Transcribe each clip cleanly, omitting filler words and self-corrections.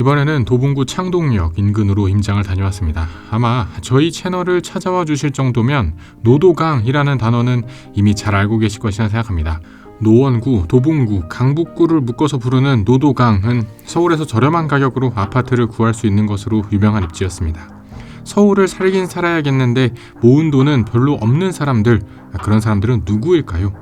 이번에는 도봉구 창동역 인근으로 임장을 다녀왔습니다. 아마 저희 채널을 찾아와 주실 정도면 노도강이라는 단어는 이미 잘 알고 계실 것이라 생각합니다. 노원구, 도봉구, 강북구를 묶어서 부르는 노도강은 서울에서 저렴한 가격으로 아파트를 구할 수 있는 것으로 유명한 입지였습니다. 서울을 살긴 살아야겠는데 모은 돈은 별로 없는 사람들, 그런 사람들은 누구일까요?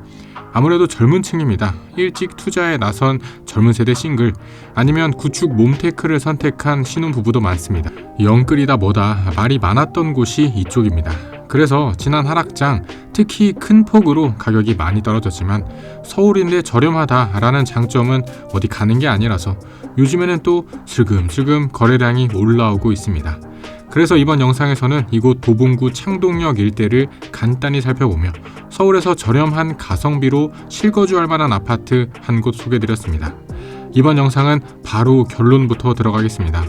아무래도 젊은 층입니다. 일찍 투자에 나선 젊은 세대 싱글, 아니면 구축 몸테크를 선택한 신혼부부도 많습니다. 영끌이다 뭐다 말이 많았던 곳이 이쪽입니다. 그래서 지난 하락장 특히 큰 폭으로 가격이 많이 떨어졌지만 서울인데 저렴하다라는 장점은 어디 가는 게 아니라서 요즘에는 또 슬금슬금 거래량이 올라오고 있습니다. 그래서 이번 영상에서는 이곳 도봉구 창동역 일대를 간단히 살펴보며 서울에서 저렴한 가성비로 실거주할 만한 아파트 한 곳 소개드렸습니다. 이번 영상은 바로 결론부터 들어가겠습니다.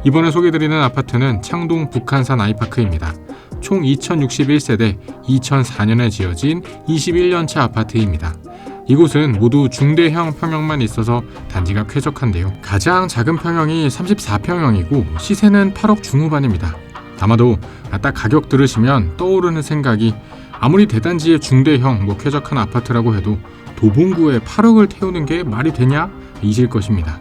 이번에 소개드리는 아파트는 창동 북한산 아이파크입니다. 총 2061세대 2004년에 지어진 21년차 아파트입니다. 이곳은 모두 중대형 평형만 있어서 단지가 쾌적한데요. 가장 작은 평형이 34평형이고 시세는 8억 중후반입니다. 아마도 딱 가격 들으시면 떠오르는 생각이 아무리 대단지의 중대형 쾌적한 아파트라고 해도 도봉구에 8억을 태우는 게 말이 되냐? 이실 것입니다.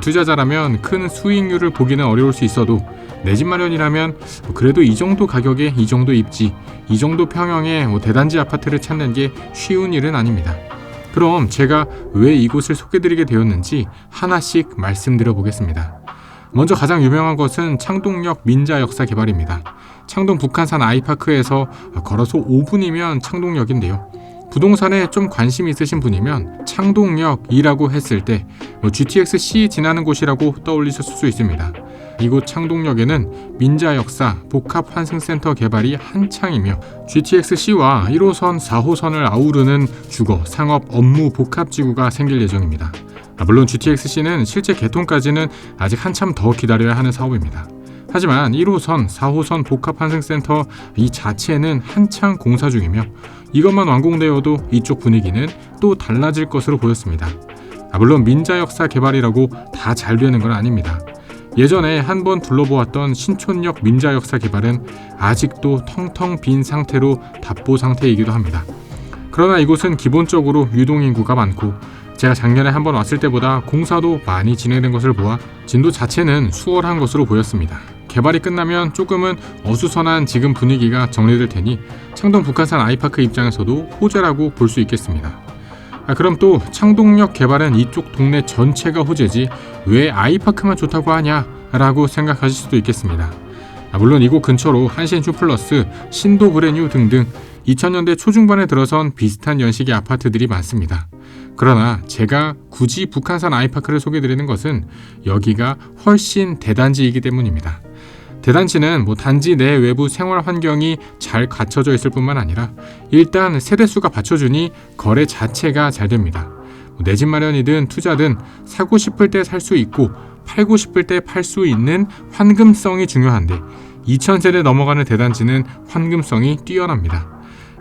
투자자라면 큰 수익률을 보기는 어려울 수 있어도 내 집 마련이라면 그래도 이 정도 가격에 이 정도 입지, 이 정도 평형의 대단지 아파트를 찾는 게 쉬운 일은 아닙니다. 그럼 제가 왜 이곳을 소개드리게 되었는지 하나씩 말씀드려 보겠습니다. 먼저 가장 유명한 것은 창동역 민자 역사 개발입니다. 창동 북한산 아이파크에서 걸어서 5분이면 창동역인데요. 부동산에 좀 관심 있으신 분이면 창동역이라고 했을 때 GTX-C 지나는 곳이라고 떠올리셨을 수 있습니다. 이곳 창동역에는 민자 역사 복합환승센터 개발이 한창이며 GTX-C와 1호선, 4호선을 아우르는 주거, 상업, 업무 복합지구가 생길 예정입니다. 물론 GTX-C는 실제 개통까지는 아직 한참 더 기다려야 하는 사업입니다. 하지만 1호선, 4호선 복합환승센터 이 자체는 한창 공사 중이며 이것만 완공되어도 이쪽 분위기는 또 달라질 것으로 보였습니다. 물론 민자 역사 개발이라고 다 잘 되는 건 아닙니다. 예전에 한번 둘러보았던 신촌역 민자 역사 개발은 아직도 텅텅 빈 상태로 답보 상태이기도 합니다. 그러나 이곳은 기본적으로 유동인구가 많고 제가 작년에 한번 왔을 때보다 공사도 많이 진행된 것을 보아 진도 자체는 수월한 것으로 보였습니다. 개발이 끝나면 조금은 어수선한 지금 분위기가 정리될 테니 창동 북한산 아이파크 입장에서도 호재라고 볼 수 있겠습니다. 그럼 또 창동역 개발은 이쪽 동네 전체가 호재지 왜 아이파크만 좋다고 하냐 라고 생각하실 수도 있겠습니다. 물론 이곳 근처로 한신슈플러스, 신도브레뉴 등등 2000년대 초중반에 들어선 비슷한 연식의 아파트들이 많습니다. 그러나 제가 굳이 북한산 아이파크를 소개드리는 것은 여기가 훨씬 대단지이기 때문입니다. 대단지는 단지 내 외부 생활 환경이 잘 갖춰져 있을 뿐만 아니라 일단 세대수가 받쳐주니 거래 자체가 잘 됩니다. 내 집 마련이든 투자든 사고 싶을 때 살 수 있고 팔고 싶을 때 팔 수 있는 환금성이 중요한데 2000세대 넘어가는 대단지는 환금성이 뛰어납니다.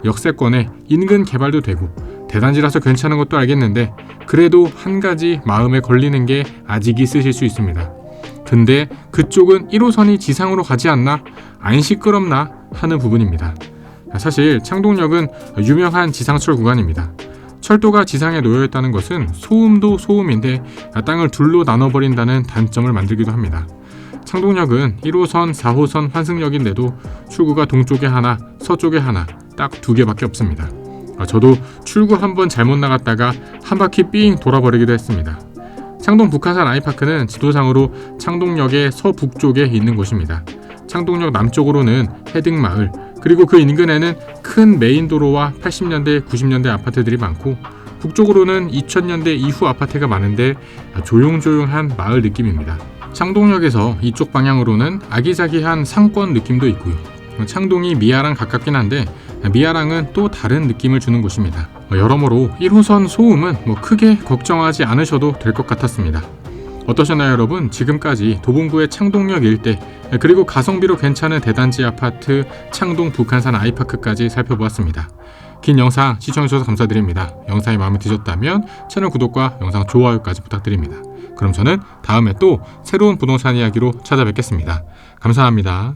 역세권에 인근 개발도 되고 대단지라서 괜찮은 것도 알겠는데 그래도 한 가지 마음에 걸리는 게 아직 있으실 수 있습니다. 근데 그쪽은 1호선이 지상으로 가지 않나? 안 시끄럽나? 하는 부분입니다. 사실 창동역은 유명한 지상철 구간입니다. 철도가 지상에 놓여있다는 것은 소음도 소음인데 땅을 둘로 나눠버린다는 단점을 만들기도 합니다. 창동역은 1호선, 4호선 환승역인데도 출구가 동쪽에 하나, 서쪽에 하나, 딱 2개밖에 없습니다. 저도 출구 한번 잘못 나갔다가 한 바퀴 삥 돌아버리기도 했습니다. 창동 북한산 아이파크는 지도상으로 창동역의 서북쪽에 있는 곳입니다. 창동역 남쪽으로는 해등마을, 그리고 그 인근에는 큰 메인도로와 80년대, 90년대 아파트들이 많고 북쪽으로는 2000년대 이후 아파트가 많은데 조용조용한 마을 느낌입니다. 창동역에서 이쪽 방향으로는 아기자기한 상권 느낌도 있고요. 창동이 미아랑 가깝긴 한데 미아랑은 또 다른 느낌을 주는 곳입니다. 여러모로 1호선 소음은 크게 걱정하지 않으셔도 될 것 같았습니다. 어떠셨나요 여러분? 지금까지 도봉구의 창동역 일대 그리고 가성비로 괜찮은 대단지 아파트 창동 북한산 아이파크까지 살펴보았습니다. 긴 영상 시청해주셔서 감사드립니다. 영상이 마음에 드셨다면 채널 구독과 영상 좋아요까지 부탁드립니다. 그럼 저는 다음에 또 새로운 부동산 이야기로 찾아뵙겠습니다. 감사합니다.